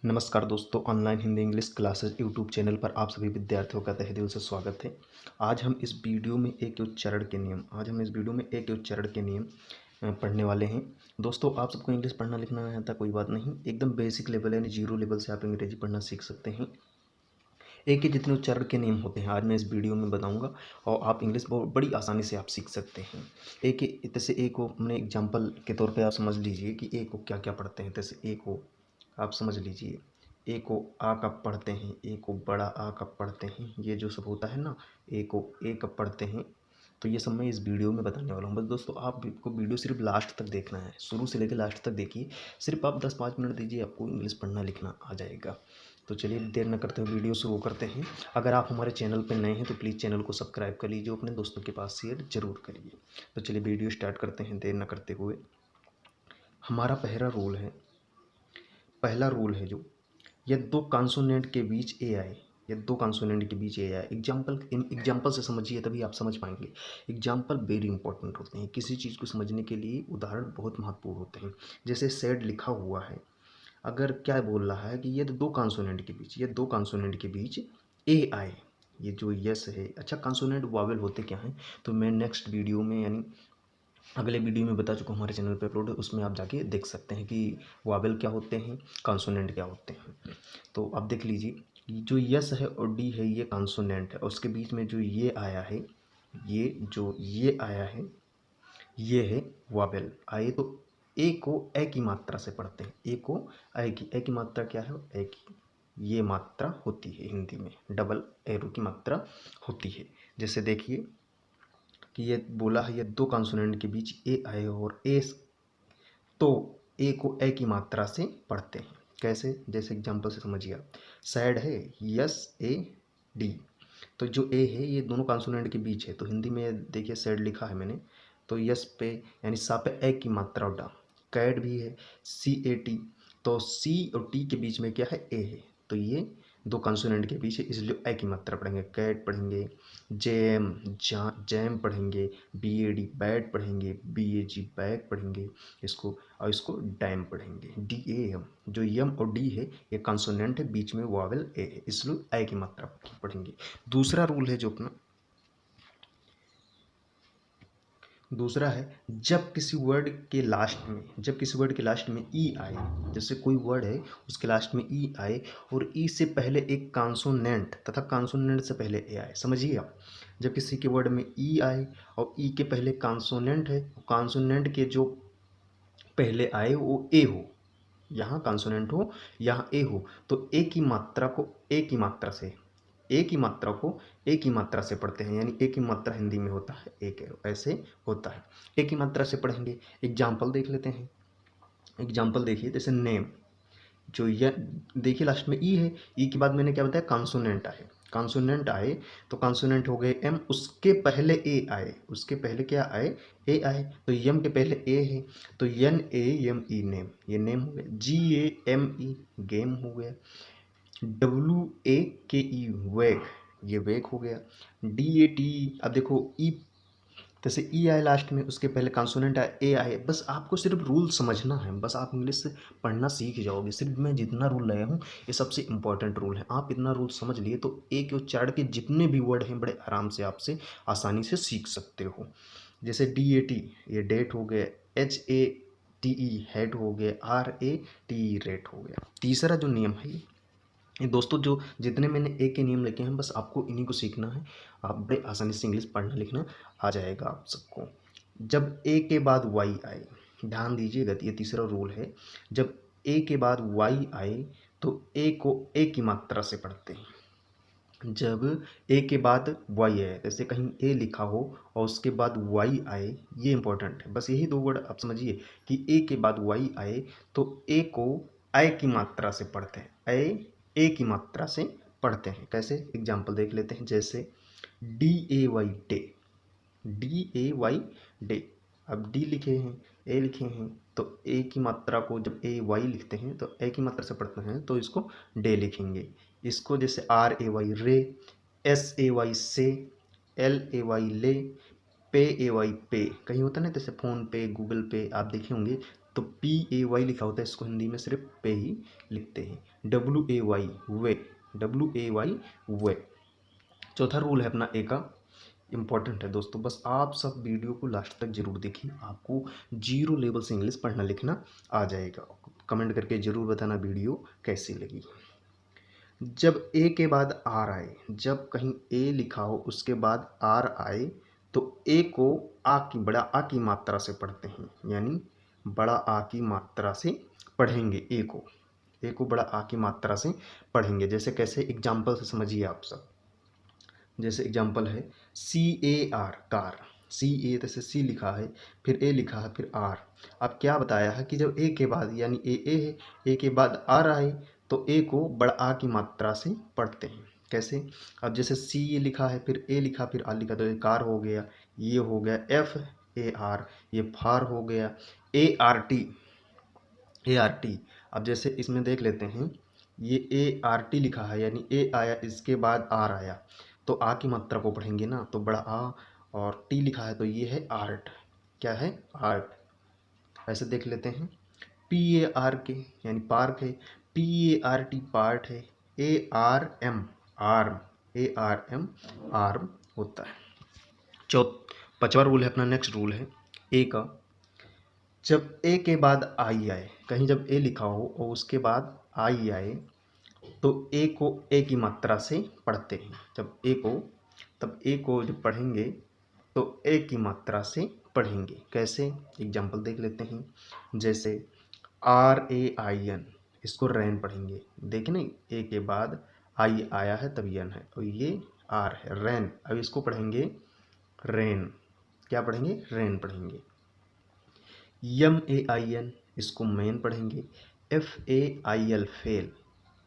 नमस्कार दोस्तों, online Hindi English classes YouTube channel पर आप सभी विद्यार्थियों का तहे दिल से स्वागत है। आज हम इस वीडियो में एक उच्चारण के नियम पढ़ने वाले हैं। दोस्तों, आप सबको इंग्लिश पढ़ना लिखना नहीं आता, कोई बात नहीं, एकदम बेसिक लेवल यानी जीरो लेवल से आप अंग्रेजी पढ़ना सीख सकते हैं। एक के जितने उच्चारण के नियम होते हैं आज मैं इस वीडियो में बताऊंगा और आप इंग्लिश बहुत बड़ी आसानी से आप सीख सकते हैं। जैसे ए को हमने एग्जांपल के तौर पे आप समझ लीजिए कि ए को क्या क्या पढ़ते हैं। जैसे ए को आप समझ लीजिए, ए को आ कब पढ़ते हैं, ए को बड़ा आ कब पढ़ते हैं, ये जो सब होता है ना, ए को ए कब पढ़ते हैं, तो ये सब मैं इस वीडियो में बताने वाला हूँ। बस दोस्तों, आपको वीडियो सिर्फ लास्ट तक देखना है, शुरू से लेकर लास्ट तक देखिए। सिर्फ आप 10-5 मिनट दीजिए, आपको इंग्लिश पढ़ना लिखना आ जाएगा। तो चलिए देर न करते हुए वीडियो शुरू करते हैं। अगर आप हमारे चैनल पर नए हैं तो प्लीज़ चैनल को सब्सक्राइब कर लीजिए, अपने दोस्तों के पास शेयर जरूर करिए। तो चलिए वीडियो स्टार्ट करते हैं देर न करते हुए। हमारा पहला रूल है जो, ये दो कॉन्सोनेंट के बीच ए आए, एग्जाम्पल से समझिए तभी आप समझ पाएंगे। एग्जाम्पल वेरी इंपॉर्टेंट होते हैं, किसी चीज़ को समझने के लिए उदाहरण बहुत महत्वपूर्ण होते हैं। जैसे सेड लिखा हुआ है, अगर क्या बोल रहा है कि ये दो कॉन्सोनेंट के बीच ए आए, ये जो यस है। अच्छा, कॉन्सोनेंट वावेल होते क्या हैं तो मैं नेक्स्ट वीडियो में यानी अगले वीडियो में बता चुका हूँ, हमारे चैनल पर अपलोड है, उसमें आप जाके देख सकते हैं कि वावेल क्या होते हैं, कॉन्सोनेंट क्या होते हैं। तो आप देख लीजिए, जो यस है और डी है ये कॉन्सोनेंट है, और उसके बीच में जो ये आया है, ये आया है, ये है वावेल। आए तो ए को ए की मात्रा से पढ़ते हैं, ए की मात्रा क्या है, ए की ये मात्रा होती है, हिंदी में डबल एरो की मात्रा होती है। जैसे देखिए कि ये बोला है, ये दो कॉन्सोनेंट के बीच ए आए और ए, तो ए को ए की मात्रा से पढ़ते हैं। कैसे, जैसे एग्जांपल से समझिए आप। सैड है, यस ए डी, तो जो ए है ये दोनों कॉन्सोनेंट के बीच है, तो हिंदी में देखिए सैड लिखा है मैंने, तो यस पे यानी सा पे ए की मात्रा और डा। कैड भी है, सी ए टी, तो सी और टी के बीच में क्या है, ए है, तो ये दो कंसोनेंट के बीच है, इसलिए ए की मात्रा पढ़ेंगे। कैट पढ़ेंगे, जैम पढ़ेंगे, बी ए डी बैट पढ़ेंगे, बी ए जी बैग पढ़ेंगे इसको, और इसको डैम पढ़ेंगे, डी ए एम। जो यम और डी है ये कंसोनेंट है, बीच में वावेल ए है, इसलिए ए की मात्रा पढ़ेंगे। दूसरा रूल है जो अपना, दूसरा है, जब किसी वर्ड के लास्ट में ई आए, जैसे कोई वर्ड है उसके लास्ट में ई आए और ई से पहले एक कॉन्सोनेंट तथा कॉन्सोनेंट से पहले ए आए, समझिए आप। जब किसी के वर्ड में ई आए और ई के पहले कॉन्सोनेंट है, कॉन्सोनेंट के जो पहले आए वो ए हो, यहाँ कॉन्सोनेंट हो यहाँ ए हो, तो ए की मात्रा को ए की मात्रा से पढ़ते हैं, यानी ए की मात्रा हिंदी में होता है एक, ऐसे होता है, ए की मात्रा से पढ़ेंगे। एग्जाम्पल देख लेते हैं। एग्जाम्पल देखिए, जैसे नेम, जो ये देखिए लास्ट में ई है, ई के बाद मैंने क्या बताया, कॉन्सोनेंट आए, तो कॉन्सोनेंट हो गए एम, उसके पहले ए आए, उसके पहले क्या आए, ए आए, तो यम के पहले ए है, तो N A M E name, ये नेम हो गया। जी ए एम ई गेम हो गया। डब्ल्यू ए के ई वेग, ये वेग हो गया। डी ए टी, अब देखो ई, जैसे ई आए लास्ट में, उसके पहले कॉन्सोनेंट आए, ए आए। बस आपको सिर्फ रूल समझना है, बस आप इंग्लिश से पढ़ना सीख जाओगे। सिर्फ मैं जितना रूल लाया हूँ ये सबसे इंपॉर्टेंट रूल है, आप इतना रूल समझ लिए तो ए के उच्चारण के जितने भी वर्ड हैं बड़े आराम से आपसे आसानी से सीख सकते हो। जैसे डी ए टी, ये डेट हो गया। H A T E head हो गया। R A T E rate हो गया। तीसरा जो नियम है, ये दोस्तों जो जितने मैंने ए के नियम लिखे हैं बस आपको इन्हीं को सीखना है, आप बड़े आसानी से इंग्लिश पढ़ना लिखना आ जाएगा आप सबको। जब ए के बाद वाई आए, ध्यान दीजिएगा, ये तीसरा रूल है, जब ए के बाद वाई आए तो ए को ए की मात्रा से पढ़ते हैं। जब ए के बाद वाई आए, जैसे कहीं ए लिखा हो और उसके बाद वाई आए, ये इंपॉर्टेंट है, बस यही दो वर्ड आप समझिए कि ए के बाद वाई आए तो ए को ए की मात्रा से पढ़ते हैं, ए की मात्रा से पढ़ते हैं। कैसे, एग्जाम्पल देख लेते हैं। जैसे D A Y day, D A Y day, अब डी लिखे हैं, ए लिखे हैं, तो ए की मात्रा को जब ए वाई लिखते हैं तो ए की मात्रा से पढ़ते हैं, तो इसको डे लिखेंगे। इसको जैसे आर ए वाई रे, एस ए वाई से, एल ए वाई ले, पे ए वाई पे, कहीं होता है ना, जैसे फ़ोन पे, गूगल पे आप देखे होंगे, तो PAY लिखा होता है, इसको हिंदी में सिर्फ पे ही लिखते हैं। WAY वे, WAY वे। चौथा रूल है अपना ए का, इम्पॉर्टेंट है दोस्तों, बस आप सब वीडियो को लास्ट तक जरूर देखिए, आपको जीरो लेवल से इंग्लिश पढ़ना लिखना आ जाएगा। कमेंट करके ज़रूर बताना वीडियो कैसी लगी। जब ए के बाद आर आए, जब कहीं ए लिखा हो उसके बाद आर आए, तो ए को आ की, बड़ा आ की मात्रा से पढ़ते हैं, यानी बड़ा आ की मात्रा से पढ़ेंगे ए को बड़ा आ की मात्रा से पढ़ेंगे। जैसे कैसे, एग्जाम्पल से समझिए आप सब। जैसे एग्जाम्पल है CAR कार, CA जैसे C लिखा है, फिर A लिखा है, फिर R। अब क्या बताया है कि जब A के बाद, यानी A है, A के बाद R आए, तो A को बड़ा आ की मात्रा से पढ़ते हैं। कैसे, अब जैसे C लिखा है, फिर A लिखा, फिर R लिखा, तो ये कार हो गया, ये हो गया FAR, ये फार हो गया, ART। अब जैसे इसमें देख लेते हैं, ये ART लिखा है, यानी A आया, इसके बाद R आया, तो आ की मात्रा को पढ़ेंगे ना, तो बड़ा आ, और टी लिखा है, तो ये है आर्ट। क्या है, आर्ट। ऐसे देख लेते हैं, PARK यानी पार्क है, PART पार्ट है, ARM आर्म, ARM आर्म होता है। पांचवा रूल है अपना, नेक्स्ट रूल है ए का। जब ए के बाद आई आए, कहीं जब ए लिखा हो और उसके बाद आई आए, तो ए को ए की मात्रा से पढ़ते हैं। तब ए को जब पढ़ेंगे तो ए की मात्रा से पढ़ेंगे। कैसे, एग्जाम्पल देख लेते हैं। जैसे RAIN, इसको रैन पढ़ेंगे। देखें ना, ए के बाद आई आया है तब यन है, और ये आर है, रैन। अब इसको पढ़ेंगे रेन। क्या पढ़ेंगे, रेन पढ़ेंगे। MAIN, इसको मैन पढ़ेंगे। FAIL फेल,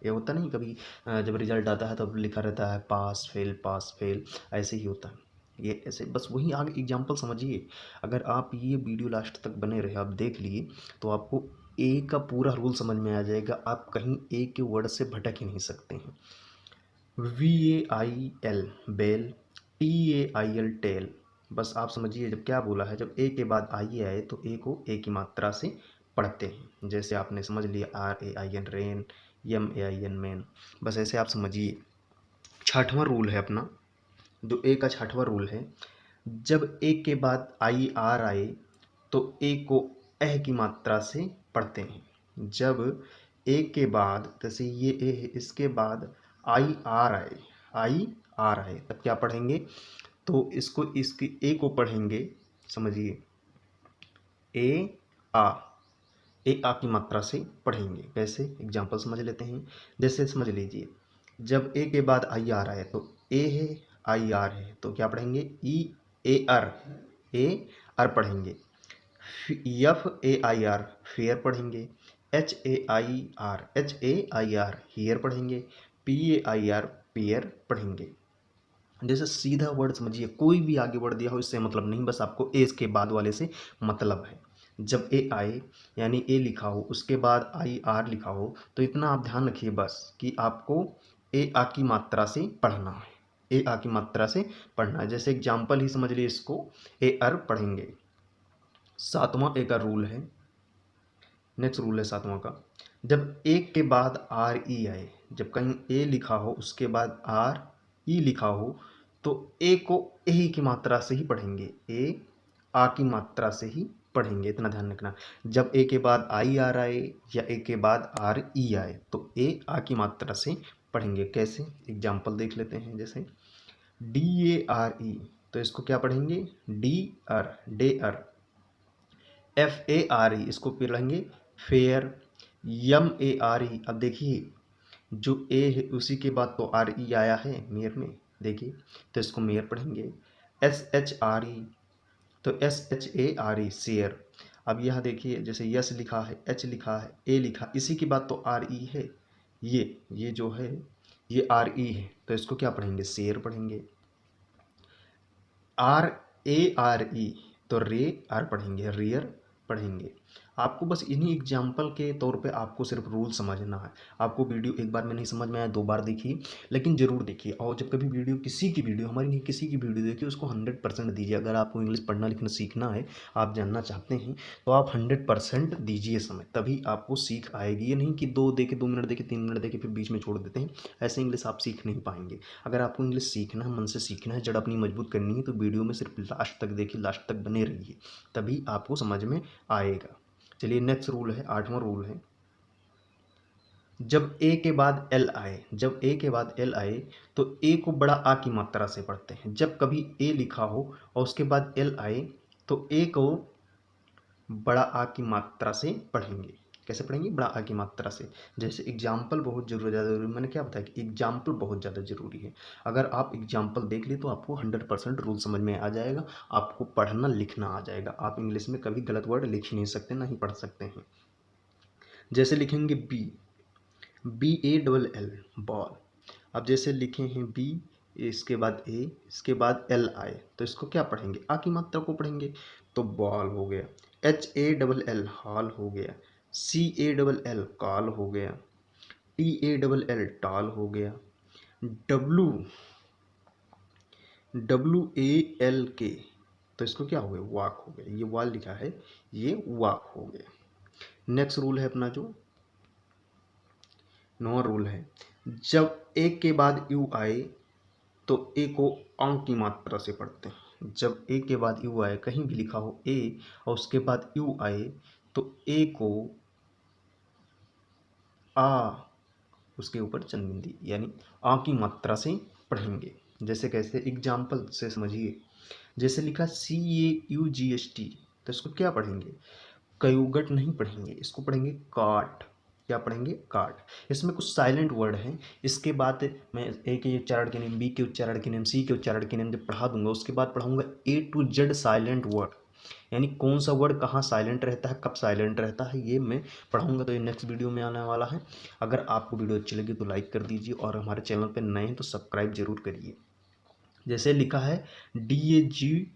ये होता नहीं कभी जब रिजल्ट आता है तब लिखा रहता है पास फेल, ऐसे ही होता है ये, ऐसे बस वही आगे एग्जाम्पल समझिए। अगर आप ये वीडियो लास्ट तक बने रहे, आप देख लिए, तो आपको ए का पूरा रूल समझ में आ जाएगा, आप कहीं ए के वर्ड से भटक ही नहीं सकते हैं। VAIL बेल, TAIL टेल, बस आप समझिए जब क्या बोला है, जब ए के बाद आई आए तो ए को ए की मात्रा से पढ़ते हैं। जैसे आपने समझ लिया RAIN रेन, MAIN मैन, बस ऐसे आप समझिए। छठवां रूल है अपना, जो ए का छठवां रूल है, जब ए के बाद IR आए तो ए को एह की मात्रा से पढ़ते हैं। जब ए के बाद, जैसे ये ए है, इसके बाद आई आर आए, तब क्या पढ़ेंगे, तो इसको, इसकी ए को पढ़ेंगे, समझिए, ए आ, ए आ की मात्रा से पढ़ेंगे। कैसे, एग्जाम्पल समझ लेते हैं। जैसे समझ लीजिए, जब ए के बाद आई आर आए, तो ए है, आई आर है, तो क्या पढ़ेंगे, ए आर पढ़ेंगे। FAIR फेयर पढ़ेंगे। HAIR हियर पढ़ेंगे। PAIR पेयर पढ़ेंगे। जैसे सीधा वर्ड समझिए, कोई भी आगे वर्ड दिया हो इससे मतलब नहीं, बस आपको ए के बाद वाले से मतलब है। जब ए आए, यानी ए लिखा हो, उसके बाद IR लिखा हो, तो इतना आप ध्यान रखिए बस कि आपको ए आ की मात्रा से पढ़ना है, ए आ की मात्रा से पढ़ना है। जैसे एग्जाम्पल ही समझ लिए, इसको AR पढ़ेंगे। सातवां ए का रूल है, नेक्स्ट रूल है सातवां का, जब ए के बाद RE आए, जब कहीं ए लिखा हो उसके बाद RE लिखा हो, तो ए को ए की मात्रा से ही पढ़ेंगे, ए आ की मात्रा से ही पढ़ेंगे, इतना ध्यान रखना। जब ए के बाद IR आए या ए के बाद RE आए, तो ए आ की मात्रा से पढ़ेंगे। कैसे, एग्जाम्पल देख लेते हैं। जैसे DARE, तो इसको क्या पढ़ेंगे, डे अर। FARE, इसको पढ़ेंगे फेयर। MARE, अब देखिए जो ए है उसी के बाद तो RE आया है मेयर में, देखिए, तो इसको मेयर पढ़ेंगे। SHRE, तो SHARE शेयर। अब यहाँ देखिए, जैसे यस लिखा है, H लिखा है, ए लिखा, इसी के बाद तो RE है, ये जो है ये RE है, तो इसको क्या पढ़ेंगे, शेयर पढ़ेंगे। RARE, तो रे आर पढ़ेंगे, रियर पढ़ेंगे। आपको बस इन्हीं एग्जाम्पल के तौर पे आपको सिर्फ रूल समझना है। आपको वीडियो एक बार में नहीं समझ में आया, 2 बार देखिए, लेकिन ज़रूर देखिए। और जब कभी वीडियो, किसी की वीडियो, हमारी नहीं किसी की वीडियो देखिए, उसको 100% दीजिए। अगर आपको इंग्लिश पढ़ना लिखना सीखना है, आप जानना चाहते हैं, तो आप 100% दीजिए समय, तभी आपको सीख आएगी। ये नहीं कि 2 मिनट देखे, 3 मिनट देखे, फिर बीच में छोड़ देते हैं। ऐसे इंग्लिश आप सीख नहीं पाएंगे। अगर आपको इंग्लिश सीखना है, मन से सीखना है, जड़ अपनी मजबूत करनी है, तो वीडियो में सिर्फ लास्ट तक देखिए, लास्ट तक बने रहिए, तभी आपको समझ में आएगा। चलिए नेक्स्ट रूल है, 8वां रूल है, जब ए के बाद एल आए, जब ए के बाद एल आए, तो ए को बड़ा आ की मात्रा से पढ़ते हैं। जब कभी ए लिखा हो और उसके बाद एल आए, तो ए को बड़ा आ की मात्रा से पढ़ेंगे। कैसे पढ़ेंगे? बड़ा आ की मात्रा से। जैसे एग्जाम्पल बहुत ज़्यादा ज़रूरी, मैंने क्या बताया कि एग्जाम्पल बहुत ज़्यादा ज़रूरी है। अगर आप एग्जाम्पल देख लिए तो आपको 100% रूल समझ में आ जाएगा, आपको पढ़ना लिखना आ जाएगा। आप इंग्लिश में कभी गलत वर्ड लिख ही नहीं सकते, ना ही पढ़ सकते हैं। जैसे लिखेंगे BALL बॉल। अब जैसे लिखे हैं बी, इसके बाद ए, इसके बाद एल आए, तो इसको क्या पढ़ेंगे? आ की मात्रा को पढ़ेंगे, तो बॉल हो गया। HALL हॉल हो गया। CALL काल हो गया। TALL टाल हो गया। WALK, तो इसको क्या हो गया? वाक हो गया। ये वाल लिखा है, ये वाक हो गया। नेक्स्ट रूल है अपना जो 9वां रूल है, जब ए के बाद यू आए, तो ए को अंक की मात्रा से पढ़ते हैं। जब ए के बाद यू आए, कहीं भी लिखा हो ए और उसके बाद यू आए, तो ए को आ, उसके ऊपर चंदी यानी आ की मात्रा से पढ़ेंगे। जैसे कैसे? एग्जाम्पल से समझिए। जैसे लिखा CAUGST, तो इसको क्या पढ़ेंगे? कयुगट नहीं पढ़ेंगे, इसको पढ़ेंगे काट। क्या पढ़ेंगे? काट। इसमें कुछ साइलेंट वर्ड हैं, इसके बाद मैं ए के उच्चारण के नियम, बी के उच्चारण के नियम, सी के उच्चारण के नियम जब पढ़ा दूंगा, उसके बाद पढ़ाऊंगा A to Z silent word, यानी कौन सा वर्ड कहाँ साइलेंट रहता है, कब साइलेंट रहता है, ये मैं पढ़ाऊंगा। तो ये नेक्स्ट वीडियो में आने वाला है। अगर आपको वीडियो अच्छी लगी तो लाइक कर दीजिए, और हमारे चैनल पर नए हैं तो सब्सक्राइब जरूर करिए। जैसे लिखा है DAUGHTR,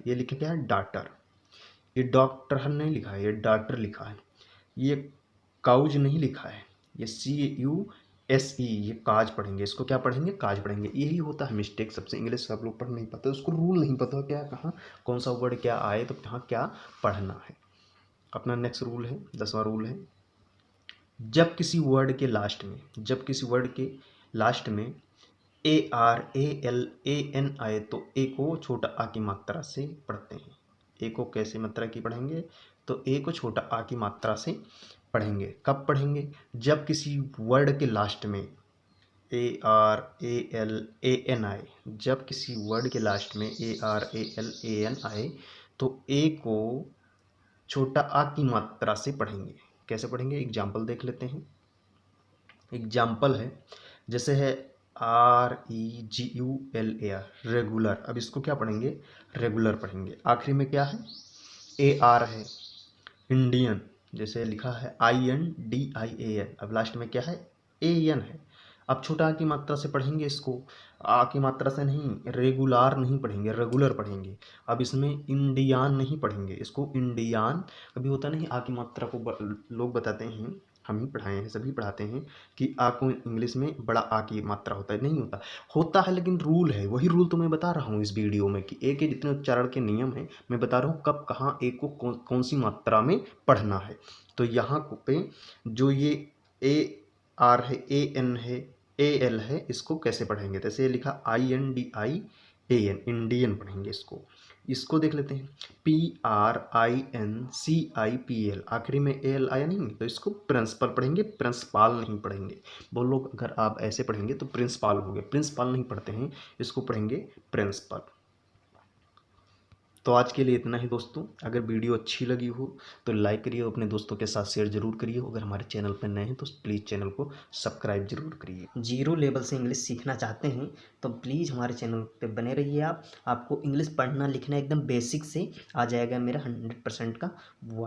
ये लिखा क्या है? डाटर। ये डॉक्टर नहीं लिखा है, ये डाटर लिखा है। ये काउज नहीं लिखा है, ये CUSE, ये काज पढ़ेंगे। इसको क्या पढ़ेंगे? काज पढ़ेंगे। यही होता है मिस्टेक सबसे, इंग्लिश सब लोग पढ़ नहीं पाते, उसको रूल नहीं पता क्या, कहाँ कौन सा वर्ड क्या आए, तो कहाँ क्या पढ़ना है। अपना नेक्स्ट रूल है, 10वां रूल है, जब किसी वर्ड के लास्ट में, जब किसी वर्ड के लास्ट में ARALAN आए, तो ए को छोटा आ की मात्रा से पढ़ते हैं। ए को कैसे मात्रा की पढ़ेंगे? तो ए को छोटा आ की मात्रा से पढ़ेंगे। कब पढ़ेंगे? जब किसी वर्ड के लास्ट में ARALAN आए, जब किसी वर्ड के लास्ट में ARALAN आए, तो ए को छोटा आ की मात्रा से पढ़ेंगे। कैसे पढ़ेंगे? एग्जाम्पल देख लेते हैं। एग्जाम्पल है, जैसे है REGULAR, रेगुलर। अब इसको क्या पढ़ेंगे? रेगुलर पढ़ेंगे। आखिरी में क्या है? AR है। इंडियन, जैसे लिखा है INDIAN, अब लास्ट में क्या है? AN है। अब छोटा आ की मात्रा से पढ़ेंगे इसको, आ की मात्रा से नहीं, रेगुलर नहीं पढ़ेंगे, रेगुलर पढ़ेंगे। अब इसमें इंडियान नहीं पढ़ेंगे, इसको इंडियान। कभी होता नहीं, आ की मात्रा को लोग बताते हैं, हम ही पढ़ाए हैं, सभी पढ़ाते हैं कि आ को इंग्लिश में बड़ा आ की मात्रा होता है। नहीं होता, होता है, लेकिन रूल है, वही रूल तो मैं बता रहा हूँ इस वीडियो में, कि ए के जितने उच्चारण के नियम हैं मैं बता रहा हूँ, कब कहाँ ए को कौन सी मात्रा में पढ़ना है। तो यहाँ पे जो ये AR है, AN है, AL है, इसको कैसे पढ़ेंगे? जैसे ये लिखा INDIAN, इंडियन पढ़ेंगे इसको। इसको देख लेते हैं, PRINCIPL, आखिरी में AL आया नहीं, तो इसको प्रिंसिपल पढ़ेंगे, प्रिंसिपाल नहीं पढ़ेंगे। बोलो, अगर आप ऐसे पढ़ेंगे तो प्रिंसिपाल हो गए, प्रिंसिपाल नहीं पढ़ते हैं, इसको पढ़ेंगे प्रिंसिपल। तो आज के लिए इतना ही दोस्तों। अगर वीडियो अच्छी लगी हो तो लाइक करिए, अपने दोस्तों के साथ शेयर जरूर करिए। अगर हमारे चैनल पर नए हैं तो प्लीज़ चैनल को सब्सक्राइब जरूर करिए। जीरो लेवल से इंग्लिश सीखना चाहते हैं तो प्लीज़ हमारे चैनल पे बने रहिए। आपको इंग्लिश पढ़ना लिखना एकदम बेसिक से आ जाएगा, मेरा 100% का वो